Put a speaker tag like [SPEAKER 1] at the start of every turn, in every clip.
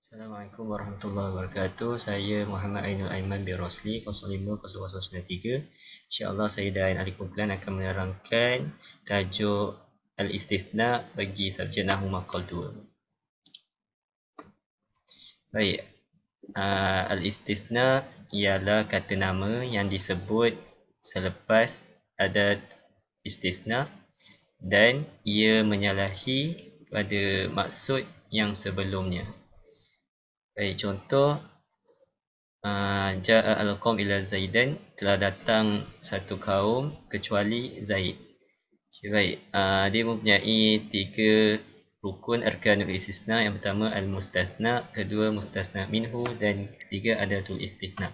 [SPEAKER 1] Assalamualaikum warahmatullahi wabarakatuh. Saya Muhammad Ainul Aiman bin Rosli 050093. InsyaAllah saya dan ahli kumpulan akan menerangkan tajuk Al-Istithna bagi subjek Nahwu Maqal 2. Baik, Al-Istithna ialah kata nama yang disebut selepas adat istisna dan ia menyalahi pada maksud yang sebelumnya. Baik, contoh Ja'a al-qaum ila Zaidan, telah datang satu kaum kecuali Zaid. Baik, dia mempunyai 3 rukun arkanul istisna. Yang pertama al-mustathna, kedua mustasna minhu dan ketiga adatul istithna.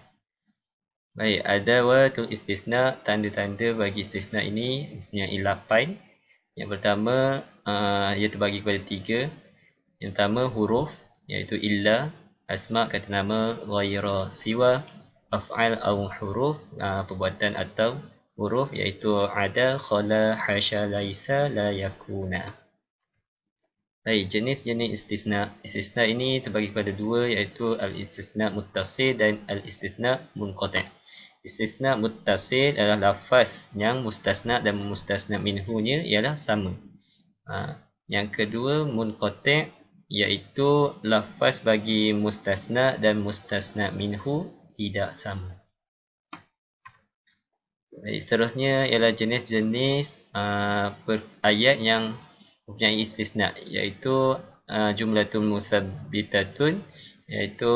[SPEAKER 1] Baik, adawatul istisna, tanda-tanda bagi istisna ini mempunyai 8. Yang pertama ia terbagi kepada 3. Yang pertama huruf, iaitu illa, asma kata nama, ghaira siwa, af'al au huruf, perbuatan atau huruf, iaitu ada, khala, hasya, laisa, la yakuna. Baik, jenis-jenis istisna. Istisna ini terbagi kepada 2, iaitu al-istisna muttasil dan al-istisna munqati'. Istisna muttasil adalah lafaz yang mustasna dan mustasna minhunya ialah sama. Yang kedua munqati', iaitu lafaz bagi mustasna dan mustasna minhu tidak sama. Baik, seterusnya ialah jenis-jenis ayat yang mempunyai istisna, iaitu jumlatun musabbitatun, iaitu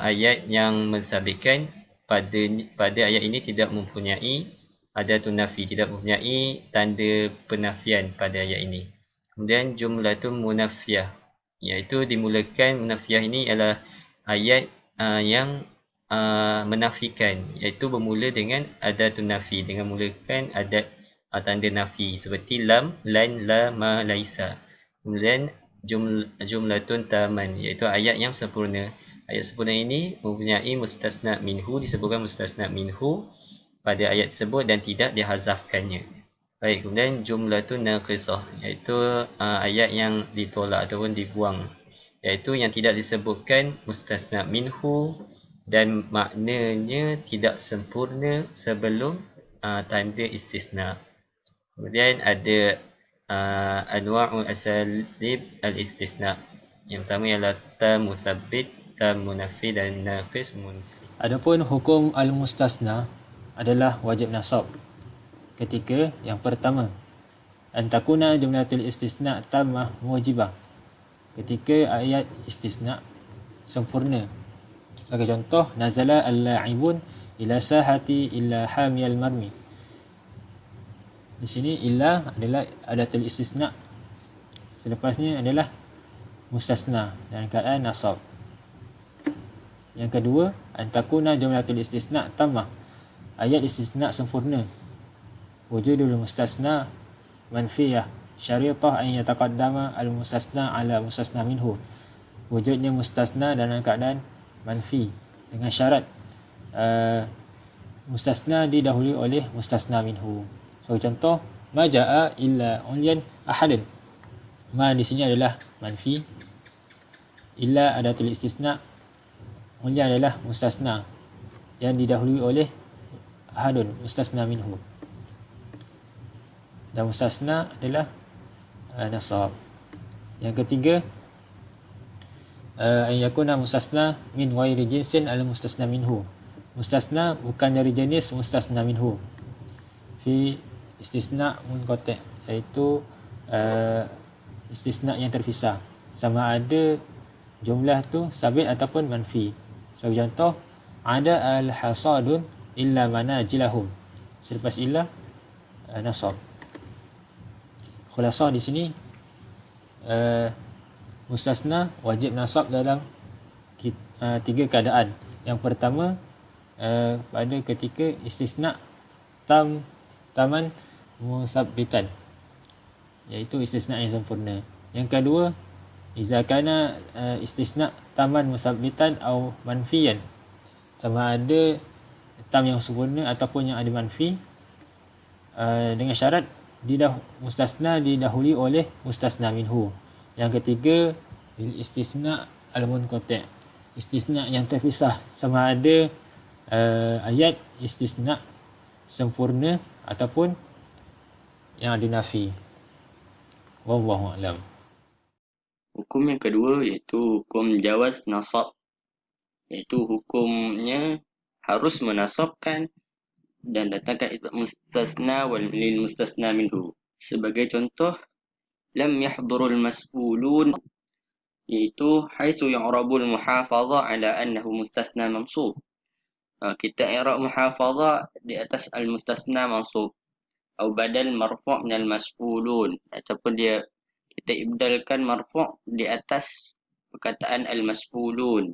[SPEAKER 1] ayat yang mensabitkan pada ayat ini tidak mempunyai adatun nafi, tidak mempunyai tanda penafian pada ayat ini. Kemudian jumlatun munaffiyah, iaitu dimulakan munaffiyah ini adalah ayat yang menafikan, iaitu bermula dengan adatun nafi, dengan mulakan adat tanda nafi seperti lam, lan, la, ma, laisa. Kemudian jumlatun taman, iaitu ayat yang sempurna. Ayat sempurna ini mempunyai mustasna minhu, disebutkan mustasna minhu pada ayat tersebut dan tidak dihazafkannya. Baik, kemudian jumlatun naqisah, iaitu ayat yang ditolak ataupun dibuang, iaitu yang tidak disebutkan mustasna minhu dan maknanya tidak sempurna sebelum tanda istisna. Kemudian ada anwa'ul asalib al-istisna. Yang pertama ialah tam mutsabbit, tam munafi dan naqis munfi.
[SPEAKER 2] Adapun hukum al-mustasna adalah wajib nasab. Ketika yang pertama, antakuna jumlatul istisna tammah mujibah. Ketika ayat istisna sempurna. Sebagai contoh, nazala al-la'ibun ila sahati illa hamiyal marmi. Di sini illa adalah adatul istisna. Selepasnya adalah mustasna dan keadaan nasab. Yang kedua, antakuna jumlatul istisna tammah. Ayat istisna sempurna. Wujudul mustasna manfiyah. Syaritah an yataqaddama al-mustasna ala mustasna minhu. Wujudnya mustasna dalam keadaan manfi dengan syarat mustasna didahului oleh mustasna minhu. So contoh, ma jaa illa ulyan ahadan. Ma di sini adalah manfi, illa adatul istisna, ulyan adalah mustasna yang didahului oleh ahadun, mustasna minhu. Dan mustasna adalah nasab. Yang ketiga, an yakuna mustasna min ghairi jinsin al mustasna minhu. Mustasna bukan dari jenis mustasna minhu. Fi istisna munqati', iaitu istisna yang terpisah, sama ada jumlah tu sabit ataupun manfi. Sebagai contoh, ada al-hasadun illa manajilahum. Selepas illa nasab. Khulasah di sini mustasna wajib nasab dalam 3 keadaan. Yang pertama, pada ketika istisna taman musabbitan, iaitu istisna yang sempurna. Yang kedua, iza kana istisna taman musabbitan au manfiyan, sama ada tam yang sempurna ataupun yang ada manfi, dengan syarat mustasna didahului oleh mustasna minhu. Yang ketiga, istisna al-munqati'. Istisna yang terpisah, sama ada ayat istisna sempurna ataupun yang ada nafi. Wallahu a'lam.
[SPEAKER 3] Hukum yang kedua iaitu hukum jawaz nasab, iaitu hukumnya harus menasabkan dan datangkan isbat mustasna wal lil mustasna minhu. Sebagai contoh, lam yahdurul mas'ulun, iaitu haitsu yu'rabul muhafadha ala annahu mustasna mansub. Kita i'rab muhafadha di atas al mustasna mansub atau badal marfu' min al mas'ulun, ataupun kita ibdalkan marfu' di atas perkataan al mas'ulun.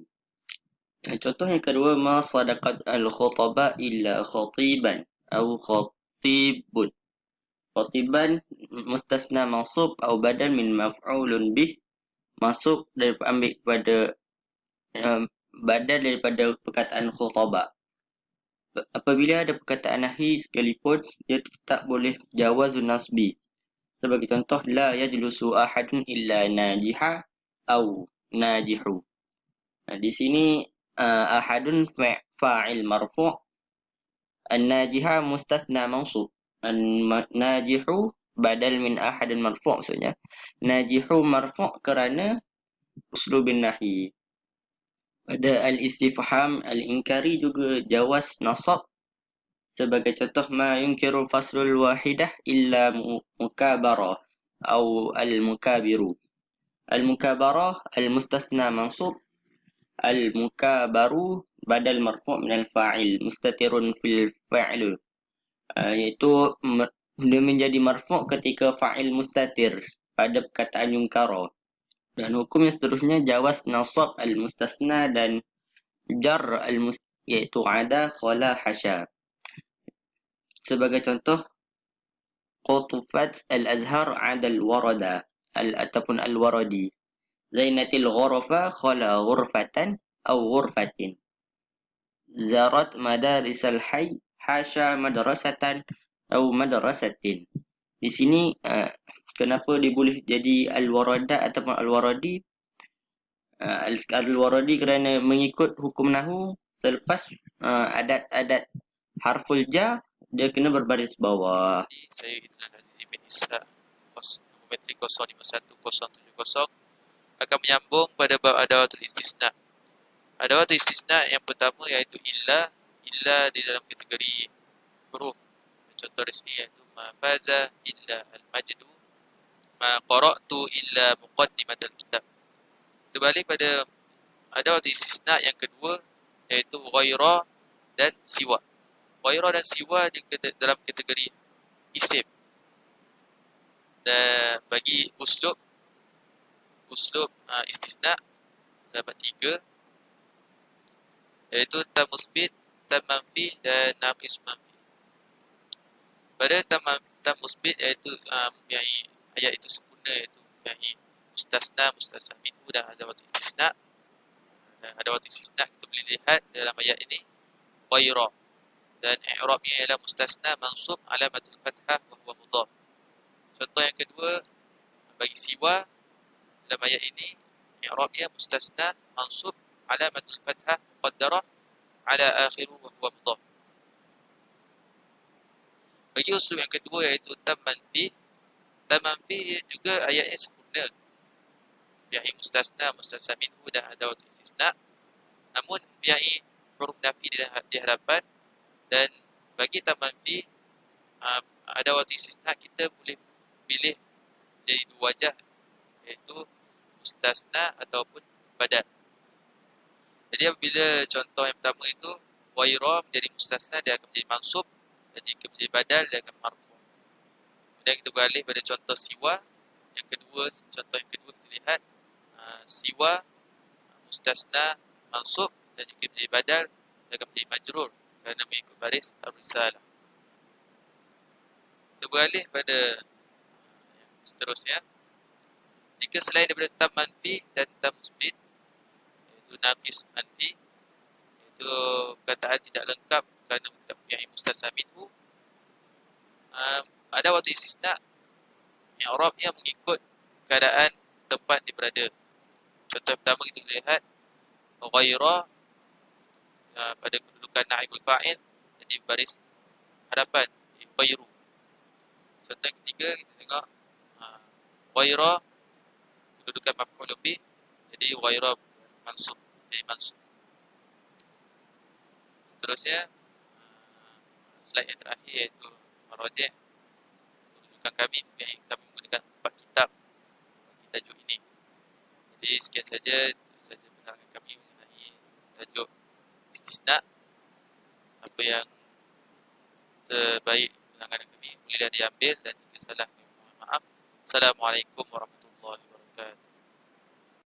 [SPEAKER 3] Contoh yang kedua, ma sadaqat al khutaba illa khatiban atau khatibun. Khatiban mustasna mansub atau badal min maf'ulun bih, masuk daripada ambil pada badal daripada perkataan khutaba. Apabila ada perkataan nahi sekalipun, dia tetap boleh jawazun nasbi. Sebagai contoh, la yajlusu ahadun illa najiha au najihu. Di sini ahadun fa'il marfu', an-najiha mustasna mansub, an-najihu badal min ahadin marfu', maksudnya najihu marfu' kerana uslubin nahi. Pada al-istifham al-inkari juga jawaz nasab. Sebagai contoh, ma yunkiru faslul wahidah illa mukabara atau al-mukabiru. Al-mukabara al-mustasna mansub, al-mukabaru badal marfu' min al-fa'il mustatirun fil fa'il, iaitu dia menjadi marfu' ketika fa'il mustatir pada perkataan yunkara. Dan hukum yang seterusnya jawaz nasab al-mustasna dan jar al-mustasna, iaitu ada, khala, hasya. Sebagai contoh, qutufat al-azhar ada al-warada ataupun al-waradi. Zainatil ghurafa khala ghurfatan atau ghurfatin. Zarat madarisal hayy hasya madrasatan atau madrasatin. Di sini kenapa dia boleh jadi al-warada ataupun al-waradi? Al-waradi kerana mengikut hukum nahu, selepas adat-adat harful jar, dia kena berbaris bawah.
[SPEAKER 4] Saya Idlan Aziz bin Isa, Geometri 051070 akan menyambung pada bab adawatul istisna. Adawatul istisna yang pertama iaitu illa di dalam kategori huruf. Contoh di sini iaitu ma faza illa al-majdu, ma qara'tu illa muqaddimatal kitab. Terbalik pada adawatul istisna yang kedua iaitu ghaira dan siwa. Ghaira dan siwa dalam kategori isim. Dan bagi uslub istisna terdapat 3, iaitu tam musbit, tam manfi dan naqis manfi. Pada tam musbit iaitu mempunyai ayat itu sempurna, iaitu mempunyai mustasna minhu dan adawatul istisna. Dan adawatul istisna kita boleh lihat dalam ayat ini ghaira, dan i'rabnya ialah mustasna mansub alamatul fathah wa huwa mudhaf. Contoh yang kedua, bagi siwa dalam ayat ini i'rabnya mustasna mansub alamatul fathah muqaddarah ala akhiru wa huwa mudhaf. Bagi usul yang kedua iaitu tam manfi juga ayatnya sempurna, mempunyai mustasna minhu dan adawatul istisna, namun mempunyai huruf nafi di hadapan. Dan bagi tam manfi adawatul istisna kita boleh pilih jadi 2 wajah, iaitu mustasna ataupun badal. Jadi apabila contoh yang pertama itu ghaira menjadi mustasna, dia akan menjadi mansub, dan jika menjadi badal dia akan marfu'. Kemudian kita beralih pada contoh siwa yang kedua. Contoh yang kedua kita lihat siwa mustasna mansub, dan jika menjadi badal dia akan menjadi majrur kerana mengikut baris ar-risalah. Kita beralih pada yang seterusnya. Jika selain daripada tam manfi dan tam musbit, iaitu naqis manfi, iaitu perkataan tidak lengkap kerana tidak mempunyai mustasna minhu, ada waktu istisna i'rabnya mengikut keadaan tempat dia berada. Contoh contoh yang pertama kita lihat ghaira pada kedudukan naibul fa'il jadi baris hadapan ghairu. Contoh yang ketiga kita tengok ghaira kedudukan maf'ul bih jadi ghaira mansub jadi mansub. Seterusnya slide yang terakhir iaitu maraji' rujukan kami menggunakan 4 kitab bagi tajuk ini. Jadi sekian saja penerangan kami mengenai tajuk istisna. Apa yang terbaik penerangan kami bolehlah diambil dan jika salah kami mohon maaf. Assalamualaikum warahmatullahi wabarakatuh.